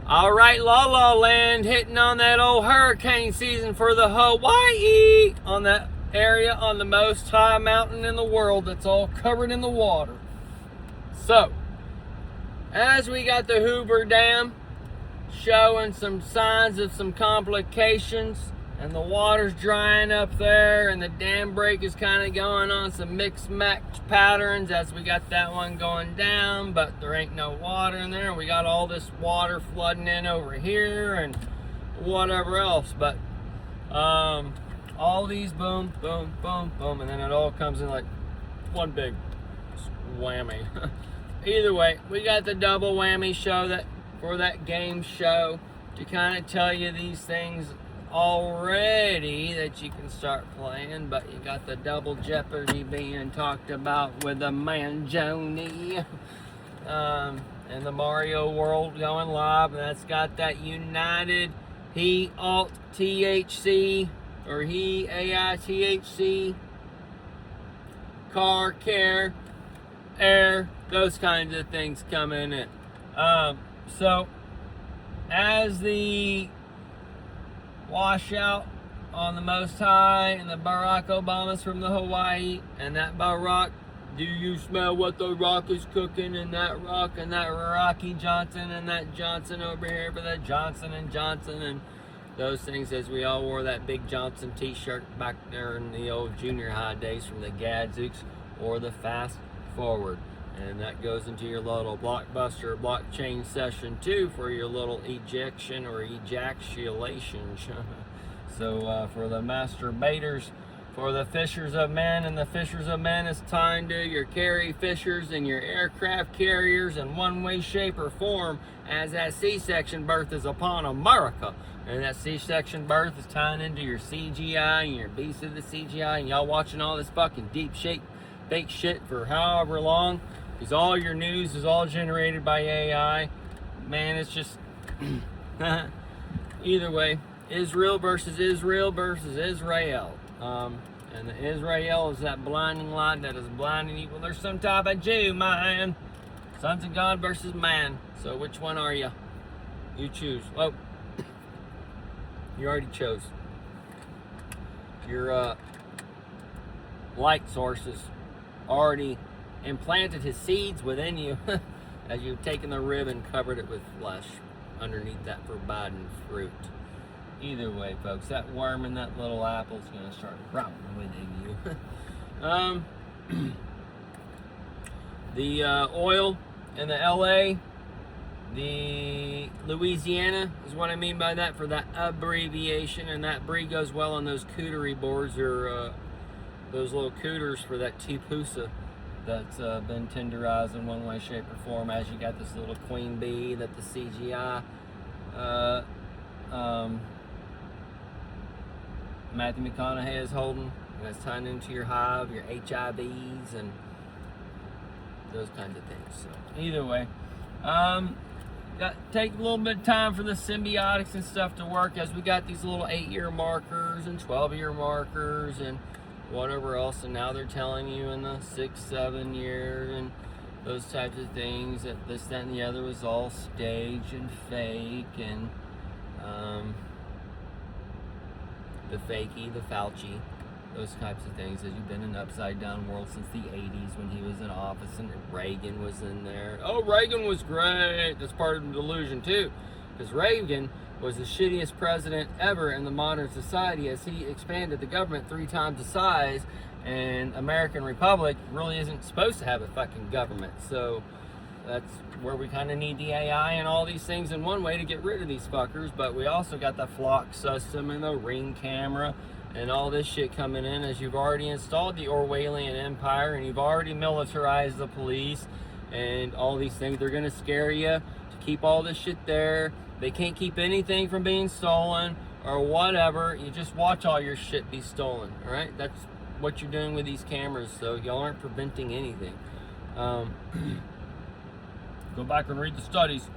All right, LALA land hitting on that old hurricane season for the Hawaii on that area on the most high mountain in the world that's all covered in the water. So, as we got the Hoover Dam showing some signs of some complications, and the water's drying up there, and the dam break is kind of going on some mixed match patterns as we got that one going down, but there ain't no water in there. We got all this water flooding in over here and whatever else, but all these boom, boom, boom, boom, and then it all comes in like one big whammy. Either way, we got the double whammy show that for that game show to kind of tell you these things already that you can start playing, but you got the double jeopardy being talked about with the man Joni, and the Mario World going live, and that's got that United He Alt THC or He AI THC car care air, those kinds of things coming in. So as the washout on the Most High and the Barack Obamas from the Hawaii, and that Barack, do you smell what the rock is cooking, and that rock, and that Rocky Johnson, and that Johnson over here for that Johnson and Johnson, and those things, as we all wore that Big Johnson t-shirt back there in the old junior high days from the Gadzooks or the Fast Forward. And that goes into your little blockbuster blockchain session too for your little ejection or ejaculation. So for the masturbators, for the fishers of men and the fishers of men, it's time to your carry fishers and your aircraft carriers in one way, shape, or form, as that C-section birth is upon America. And that C-section birth is tying into your CGI and your beast of the CGI, and y'all watching all this fucking deep shape fake shit for however long, because all your news is all generated by AI. Man, it's just either way, Israel versus Israel versus Israel. And the Israel is that blinding light that is blinding you. Well, there's some type of Jew, man. Sons of God versus man. So which one are you? You choose. Well, you already chose. Your light sources already implanted his seeds within you as you've taken the rib and covered it with flesh underneath that forbidden fruit. Either way, folks, that worm in that little apple is going to start growing within you. The oil in the LA, the Louisiana is what I mean by that, for that abbreviation, and that brie goes well on those cootery boards, or those little cooters for that T-Pusa that's been tenderized in one way, shape, or form, as you got this little queen bee that the CGI Matthew McConaughey is holding. That's tying into your hive, your HIVs, and those kinds of things. So either way, got to take a little bit of time for the symbiotics and stuff to work, as we got these little 8-year markers and 12-year markers and whatever else, and now they're telling you in the 6, 7 year and those types of things that this, that, and the other was all staged and fake, and the fakey, the Fauci, those types of things, as you've been in an upside down world since the 80s when he was in office and Reagan was in there. Oh, Reagan was great. That's part of the delusion too, because Reagan was the shittiest president ever in the modern society, as he expanded the government 3 times the size, and American Republic really isn't supposed to have a fucking government. So that's where we kind of need the AI and all these things in one way to get rid of these fuckers. But we also got the flock system and the ring camera and all this shit coming in, as you've already installed the Orwellian Empire and you've already militarized the police and all these things. They're going to scare you to keep all this shit there. They can't keep anything from being stolen or whatever. You just watch all your shit be stolen, all right? That's what you're doing with these cameras, so y'all aren't preventing anything. Go back and read the studies.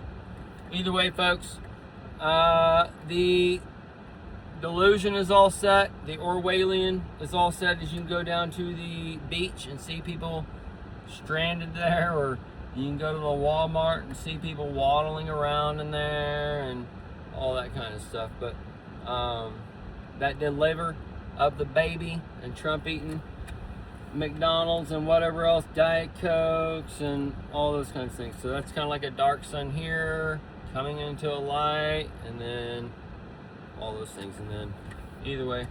Either way, folks, the delusion is all set. The Orwellian is all set, as you can go down to the beach and see people stranded there, or You can go to the Walmart and see people waddling around in there and all that kind of stuff. But that deliver of the baby and Trump eating McDonald's and whatever else, Diet Cokes and all those kinds of things. So that's kind of like a dark sun here coming into a light, and then all those things. And then either way,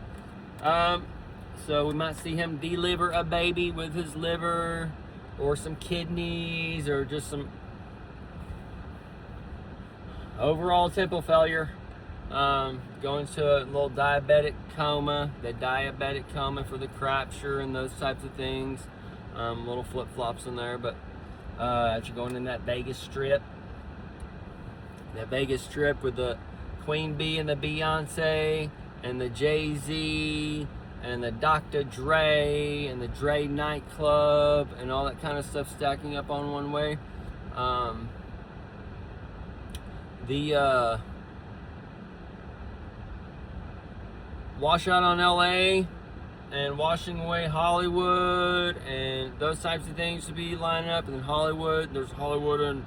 so we might see him deliver a baby with his liver or some kidneys or just some overall temple failure. Going to a little diabetic coma, the diabetic coma for the crapture and those types of things. Little flip-flops in there, but as you're going in that Vegas strip with the Queen Bee and the Beyonce and the Jay-Z and the Dr. Dre and the Dre nightclub and all that kind of stuff stacking up on one way. The washout on LA and washing away Hollywood and those types of things to be lining up. And then Hollywood, there's Hollywood in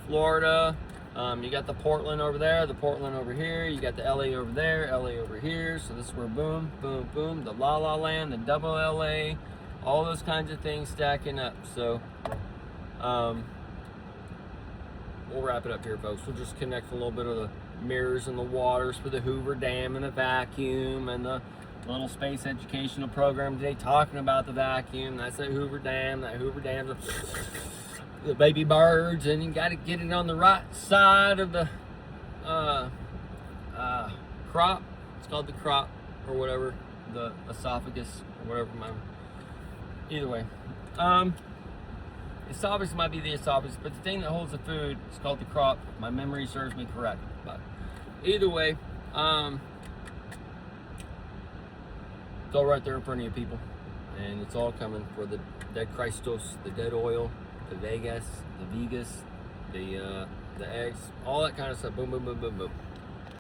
Florida. You got the Portland over there, the Portland over here. You got the LA over there, LA over here. So this is where boom, boom, boom, the La La Land, the double LA, all those kinds of things stacking up. So we'll wrap it up here, folks. We'll just connect a little bit of the mirrors and the waters for the Hoover Dam and the vacuum and the little space educational program today talking about the vacuum. That's that Hoover Dam. That Hoover Dam, the baby birds, and you got to get it on the right side of the crop. It's called the crop or whatever, the esophagus or whatever. Either way, esophagus might be the esophagus, but the thing that holds the food is called the crop. My memory serves me correct. But either way, it's all right there in front of you, people, and it's all coming for the dead Christos, the dead oil, the Vegas, the eggs, all that kind of stuff. Boom, boom, boom, boom, boom.